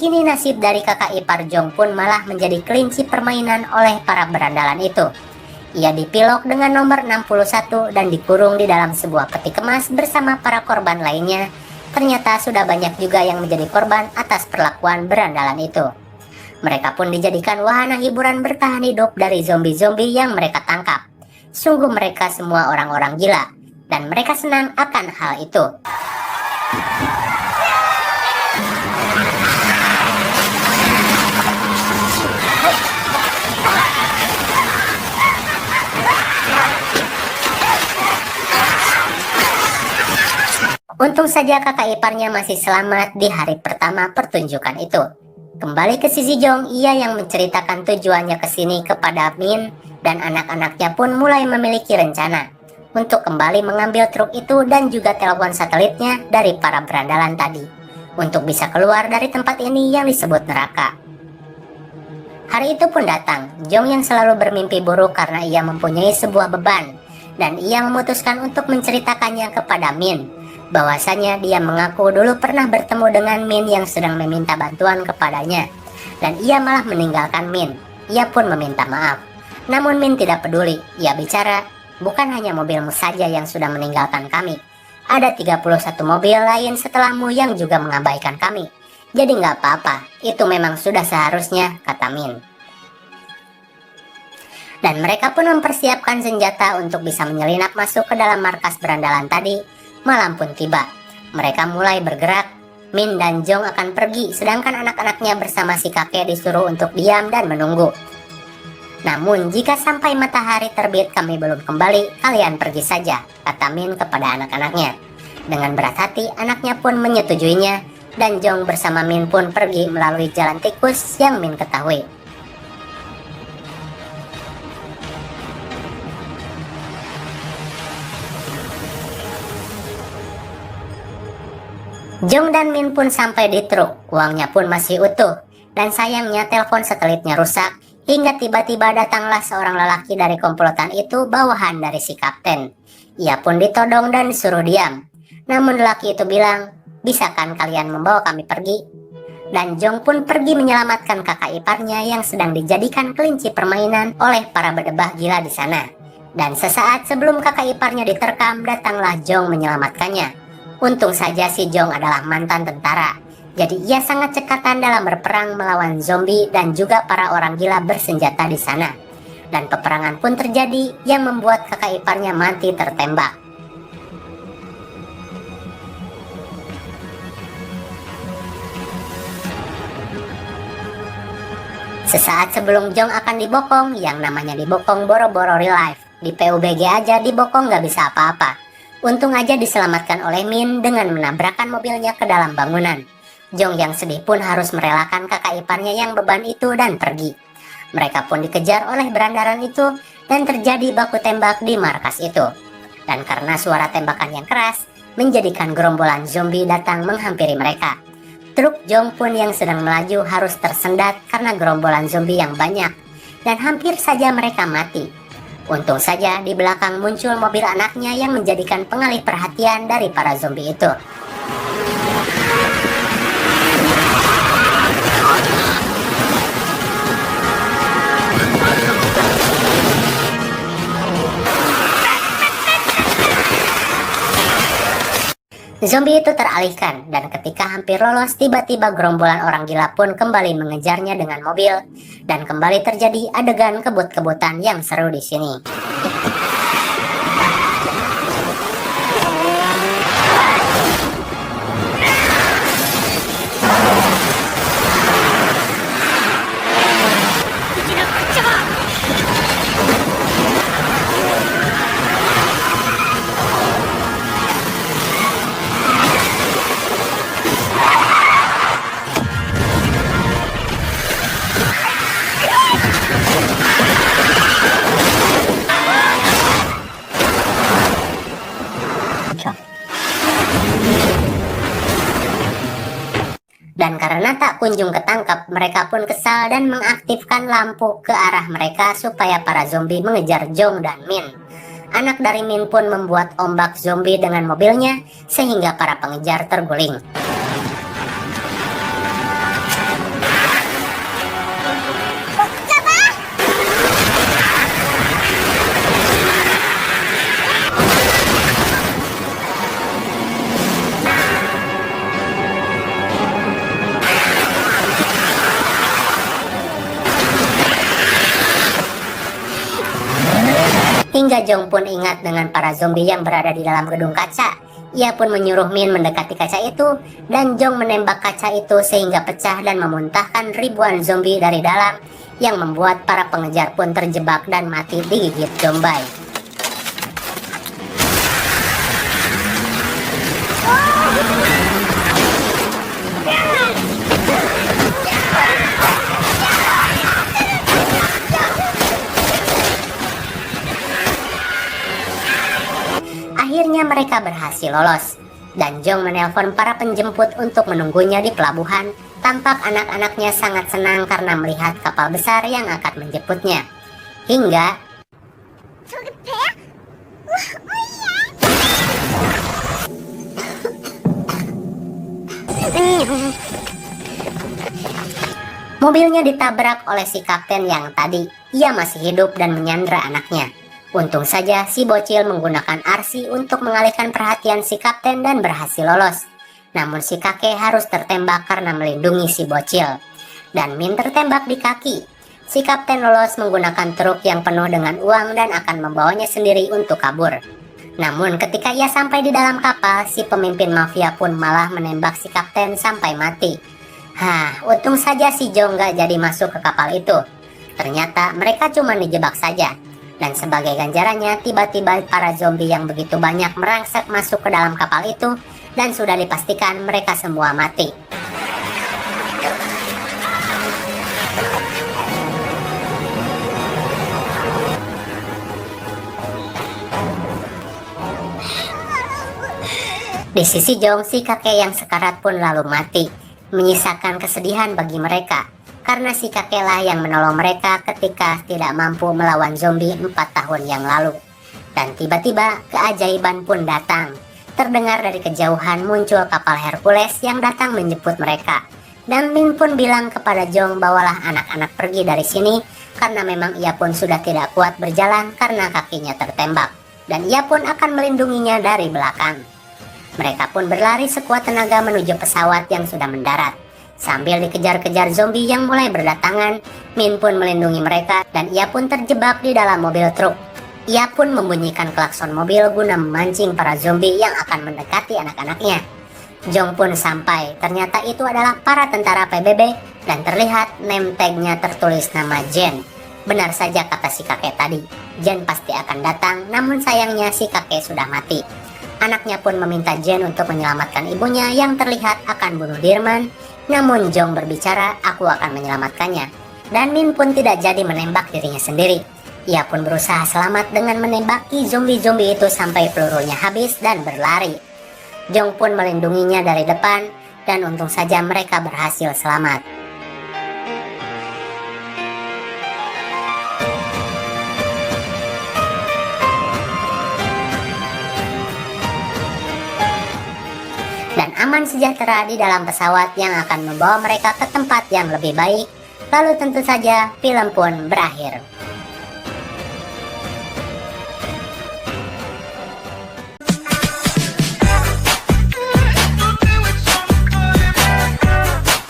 Kini nasib dari kakak ipar Jong pun malah menjadi kelinci permainan oleh para berandalan itu. Ia dipilok dengan nomor 61 dan dikurung di dalam sebuah peti kemas bersama para korban lainnya. Ternyata sudah banyak juga yang menjadi korban atas perlakuan berandalan itu. Mereka pun dijadikan wahana hiburan bertahan hidup dari zombie-zombie yang mereka tangkap. Sungguh mereka semua orang-orang gila, dan mereka senang akan hal itu. Untung saja kakak iparnya masih selamat di hari pertama pertunjukan itu. Kembali ke sisi Jong, ia yang menceritakan tujuannya ke sini kepada Min, dan anak-anaknya pun mulai memiliki rencana untuk kembali mengambil truk itu dan juga telepon satelitnya dari para berandalan tadi, untuk bisa keluar dari tempat ini yang disebut neraka. Hari itu pun datang. Jong yang selalu bermimpi buruk karena ia mempunyai sebuah beban, dan ia memutuskan untuk menceritakannya kepada Min. Bahwasanya dia mengaku dulu pernah bertemu dengan Min yang sedang meminta bantuan kepadanya, dan ia malah meninggalkan Min. Ia pun meminta maaf. Namun Min tidak peduli. Ia bicara, bukan hanya mobilmu saja yang sudah meninggalkan kami. Ada 31 mobil lain setelahmu yang juga mengabaikan kami. Jadi nggak apa-apa, itu memang sudah seharusnya, kata Min. Dan mereka pun mempersiapkan senjata untuk bisa menyelinap masuk ke dalam markas berandalan tadi. Malam pun tiba. Mereka mulai bergerak. Min dan Jong akan pergi, sedangkan anak-anaknya bersama si kakek disuruh untuk diam dan menunggu. Namun jika sampai matahari terbit kami belum kembali, kalian pergi saja, kata Min kepada anak-anaknya. Dengan berat hati, anaknya pun menyetujuinya, dan Jong bersama Min pun pergi melalui jalan tikus yang Min ketahui. Jong dan Min pun sampai di truk, uangnya pun masih utuh, dan sayangnya telepon satelitnya rusak, hingga tiba-tiba datanglah seorang lelaki dari komplotan itu bawahan dari si kapten. Ia pun ditodong dan disuruh diam. Namun lelaki itu bilang, bisa kan kalian membawa kami pergi? Dan Jong pun pergi menyelamatkan kakak iparnya yang sedang dijadikan kelinci permainan oleh para berdebah gila di sana. Dan sesaat sebelum kakak iparnya diterkam, datanglah Jong menyelamatkannya. Untung saja si Jong adalah mantan tentara, jadi ia sangat cekatan dalam berperang melawan zombie dan juga para orang gila bersenjata di sana. Dan peperangan pun terjadi yang membuat kakak iparnya mati tertembak. Sesaat sebelum Jong akan dibokong, yang namanya dibokong boro-boro real life. Di PUBG aja dibokong nggak bisa apa-apa. Untung aja diselamatkan oleh Min dengan menabrakkan mobilnya ke dalam bangunan. Jong yang sedih pun harus merelakan kakak iparnya yang beban itu dan pergi. Mereka pun dikejar oleh berandalan itu dan terjadi baku tembak di markas itu. Dan karena suara tembakan yang keras, menjadikan gerombolan zombie datang menghampiri mereka. Truk Jong pun yang sedang melaju harus tersendat karena gerombolan zombie yang banyak, dan hampir saja mereka mati. Untung saja di belakang muncul mobil anaknya yang menjadikan pengalih perhatian dari para zombie itu. Zombie itu teralihkan, dan ketika hampir lolos, tiba-tiba gerombolan orang gila pun kembali mengejarnya dengan mobil, dan kembali terjadi adegan kebut-kebutan yang seru di sini. Dan karena tak kunjung ketangkap, mereka pun kesal dan mengaktifkan lampu ke arah mereka supaya para zombie mengejar Jong dan Min. Anak dari Min pun membuat ombak zombie dengan mobilnya sehingga para pengejar terguling. Hingga Jong pun ingat dengan para zombie yang berada di dalam gedung kaca. Ia pun menyuruh Min mendekati kaca itu, dan Jong menembak kaca itu sehingga pecah dan memuntahkan ribuan zombie dari dalam, yang membuat para pengejar pun terjebak dan mati digigit zombie. Akhirnya mereka berhasil lolos, dan Jong menelpon para penjemput untuk menunggunya di pelabuhan. Tampak anak-anaknya sangat senang karena melihat kapal besar yang akan menjemputnya. Hingga mobilnya ditabrak oleh si kapten yang tadi ia masih hidup dan menyandra anaknya. Untung saja si bocil menggunakan RC untuk mengalihkan perhatian si kapten dan berhasil lolos. Namun si kakek harus tertembak karena melindungi si bocil. Dan Min tertembak di kaki. Si kapten lolos menggunakan truk yang penuh dengan uang dan akan membawanya sendiri untuk kabur. Namun ketika ia sampai di dalam kapal, si pemimpin mafia pun malah menembak si kapten sampai mati. Untung saja si Jong gak jadi masuk ke kapal itu. Ternyata mereka cuma dijebak saja. Dan sebagai ganjarannya, tiba-tiba para zombie yang begitu banyak merangsek masuk ke dalam kapal itu, dan sudah dipastikan mereka semua mati. Di sisi Jong, si kakek yang sekarat pun lalu mati, menyisakan kesedihan bagi mereka. Karena si kakeklah yang menolong mereka ketika tidak mampu melawan zombie 4 tahun yang lalu. Dan tiba-tiba keajaiban pun datang. Terdengar dari kejauhan muncul kapal Hercules yang datang menjemput mereka. Dan Min pun bilang kepada Jong bawalah anak-anak pergi dari sini, karena memang ia pun sudah tidak kuat berjalan karena kakinya tertembak. Dan ia pun akan melindunginya dari belakang. Mereka pun berlari sekuat tenaga menuju pesawat yang sudah mendarat. Sambil dikejar-kejar zombie yang mulai berdatangan, Min pun melindungi mereka dan ia pun terjebak di dalam mobil truk. Ia pun membunyikan klakson mobil guna memancing para zombie yang akan mendekati anak-anaknya. Jong pun sampai, ternyata itu adalah para tentara PBB dan terlihat name tag-nya tertulis nama Jen. Benar saja kata si kakek tadi, Jen pasti akan datang, namun sayangnya si kakek sudah mati. Anaknya pun meminta Jen untuk menyelamatkan ibunya yang terlihat akan bunuh Dirman. Namun Jong berbicara, aku akan menyelamatkannya. Dan Min pun tidak jadi menembak dirinya sendiri. Ia pun berusaha selamat dengan menembaki zombie-zombie itu sampai pelurunya habis dan berlari. Jong pun melindunginya dari depan, dan untung saja mereka berhasil selamat. Dan aman sejahtera di dalam pesawat yang akan membawa mereka ke tempat yang lebih baik. Lalu tentu saja film pun berakhir.